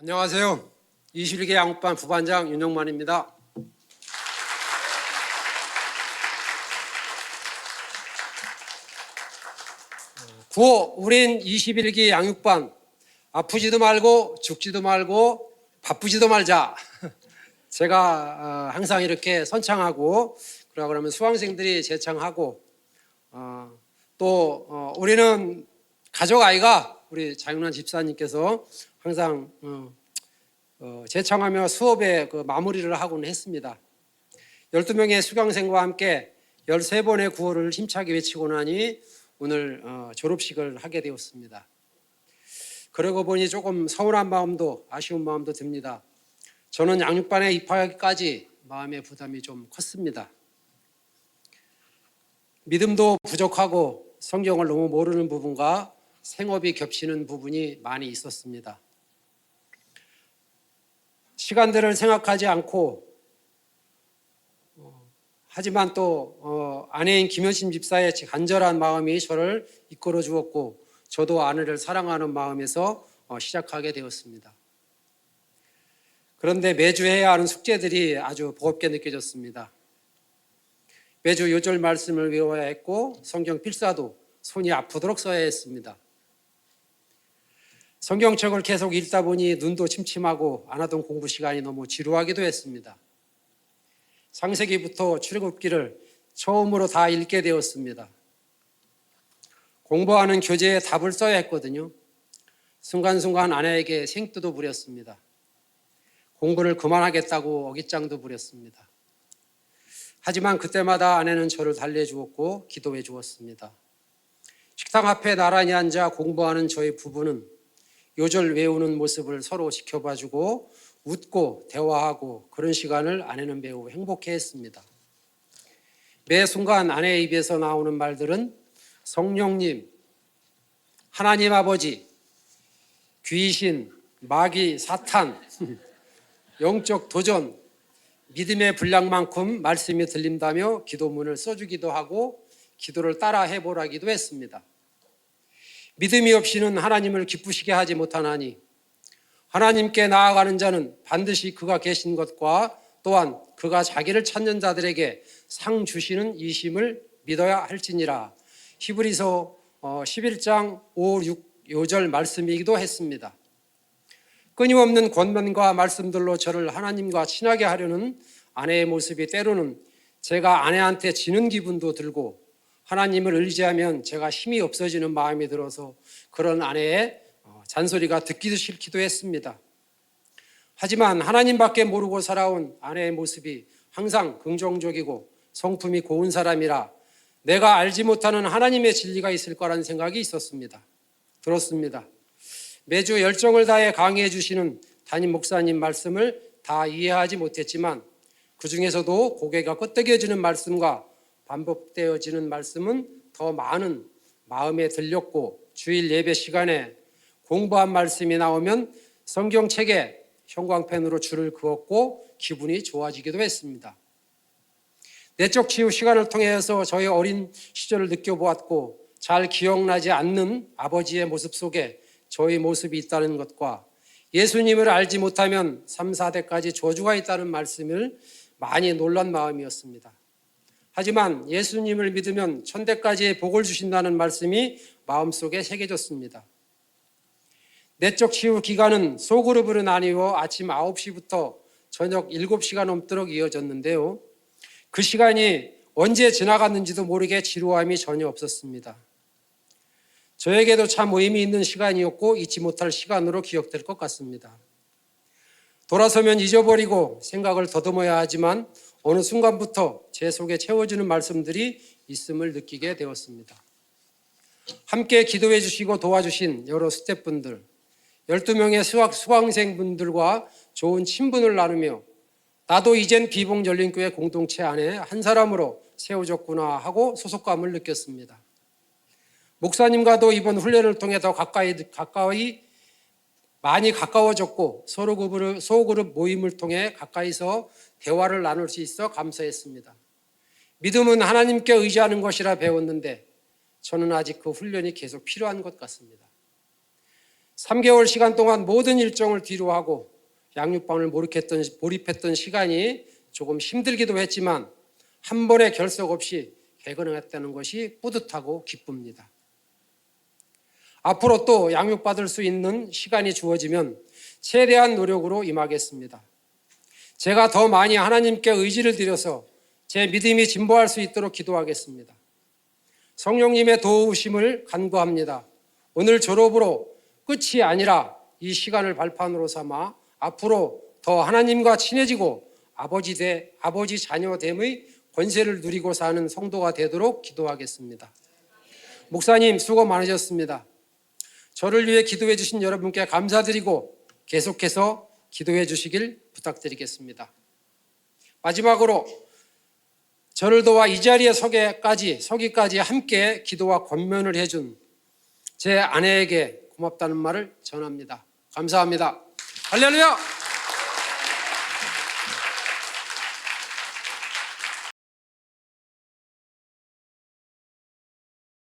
안녕하세요. 21기 양육반 부반장 윤영만입니다. 구호 우린 21기 양육반 아프지도 말고 죽지도 말고 바쁘지도 말자. 제가 항상 이렇게 선창하고 그러면 수강생들이 재창하고 또 우리는 가족 아이가 우리 장윤환 집사님께서 항상 재창하며 수업의 마무리를 하고는 했습니다. 12명의 수강생과 함께 13번의 구호를 힘차게 외치고 나니 오늘 졸업식을 하게 되었습니다. 그러고 보니 조금 서운한 마음도 아쉬운 마음도 듭니다. 저는 양육반에 입학하기까지 마음의 부담이 좀 컸습니다. 믿음도 부족하고 성경을 너무 모르는 부분과 생업이 겹치는 부분이 많이 있었습니다. 시간들을 생각하지 않고 하지만 또 아내인 김현심 집사의 간절한 마음이 저를 이끌어 주었고 저도 아내를 사랑하는 마음에서 시작하게 되었습니다. 그런데 매주 해야 하는 숙제들이 아주 버겁게 느껴졌습니다. 매주 요절 말씀을 외워야 했고 성경 필사도 손이 아프도록 써야 했습니다. 성경책을 계속 읽다 보니 눈도 침침하고 안 하던 공부 시간이 너무 지루하기도 했습니다. 창세기부터 출애굽기를 처음으로 다 읽게 되었습니다. 공부하는 교재에 답을 써야 했거든요. 순간순간 아내에게 생뜨도 부렸습니다. 공부를 그만하겠다고 어깃장도 부렸습니다. 하지만 그때마다 아내는 저를 달래주었고 기도해 주었습니다. 식탁 앞에 나란히 앉아 공부하는 저희 부부는 요절 외우는 모습을 서로 지켜봐주고 웃고 대화하고 그런 시간을 아내는 매우 행복해했습니다. 매 순간 아내의 입에서 나오는 말들은 성령님, 하나님 아버지, 귀신, 마귀, 사탄, 영적 도전, 믿음의 분량만큼 말씀이 들린다며 기도문을 써주기도 하고 기도를 따라 해보라기도 했습니다. 믿음이 없이는 하나님을 기쁘시게 하지 못하나니 하나님께 나아가는 자는 반드시 그가 계신 것과 또한 그가 자기를 찾는 자들에게 상 주시는 이심을 믿어야 할지니라. 히브리서 11장 5, 6절 말씀이기도 했습니다. 끊임없는 권면과 말씀들로 저를 하나님과 친하게 하려는 아내의 모습이 때로는 제가 아내한테 지는 기분도 들고 하나님을 의지하면 제가 힘이 없어지는 마음이 들어서 그런 아내의 잔소리가 듣기도 싫기도 했습니다. 하지만 하나님밖에 모르고 살아온 아내의 모습이 항상 긍정적이고 성품이 고운 사람이라 내가 알지 못하는 하나님의 진리가 있을 거라는 생각이 들었습니다. 매주 열정을 다해 강의해 주시는 담임 목사님 말씀을 다 이해하지 못했지만 그 중에서도 고개가 끄덕여지는 말씀과 반복되어지는 말씀은 더 많은 마음에 들렸고 주일 예배 시간에 공부한 말씀이 나오면 성경책에 형광펜으로 줄을 그었고 기분이 좋아지기도 했습니다. 내적 치유 시간을 통해서 저의 어린 시절을 느껴보았고 잘 기억나지 않는 아버지의 모습 속에 저의 모습이 있다는 것과 예수님을 알지 못하면 3, 4대까지 저주가 있다는 말씀을 많이 놀란 마음이었습니다. 하지만 예수님을 믿으면 천대까지의 복을 주신다는 말씀이 마음속에 새겨졌습니다. 내적 치유 기간은 소그룹으로 나뉘어 아침 9시부터 저녁 7시가 넘도록 이어졌는데요. 그 시간이 언제 지나갔는지도 모르게 지루함이 전혀 없었습니다. 저에게도 참 의미 있는 시간이었고 잊지 못할 시간으로 기억될 것 같습니다. 돌아서면 잊어버리고 생각을 더듬어야 하지만 어느 순간부터 제 속에 채워지는 말씀들이 있음을 느끼게 되었습니다. 함께 기도해 주시고 도와주신 여러 스태프분들, 12명의 수강생분들과 좋은 친분을 나누며 나도 이젠 비봉전림교회 공동체 안에 한 사람으로 세워졌구나 하고 소속감을 느꼈습니다. 목사님과도 이번 훈련을 통해 더 많이 가까워졌고 소그룹 모임을 통해 가까이서 대화를 나눌 수 있어 감사했습니다. 믿음은 하나님께 의지하는 것이라 배웠는데 저는 아직 그 훈련이 계속 필요한 것 같습니다. 3개월 시간 동안 모든 일정을 뒤로하고 양육방을 몰입했던 시간이 조금 힘들기도 했지만 한 번의 결석 없이 개근했다는 것이 뿌듯하고 기쁩니다. 앞으로 또 양육받을 수 있는 시간이 주어지면 최대한 노력으로 임하겠습니다. 제가 더 많이 하나님께 의지를 드려서 제 믿음이 진보할 수 있도록 기도하겠습니다. 성령님의 도우심을 간구합니다. 오늘 졸업으로 끝이 아니라 이 시간을 발판으로 삼아 앞으로 더 하나님과 친해지고 아버지 자녀됨의 권세를 누리고 사는 성도가 되도록 기도하겠습니다. 목사님 수고 많으셨습니다. 저를 위해 기도해 주신 여러분께 감사드리고 계속해서 기도해 주시길 부탁드리겠습니다. 마지막으로 저를 도와 이 자리에 서기까지 함께 기도와 권면을 해준 제 아내에게 고맙다는 말을 전합니다. 감사합니다. 할렐루야!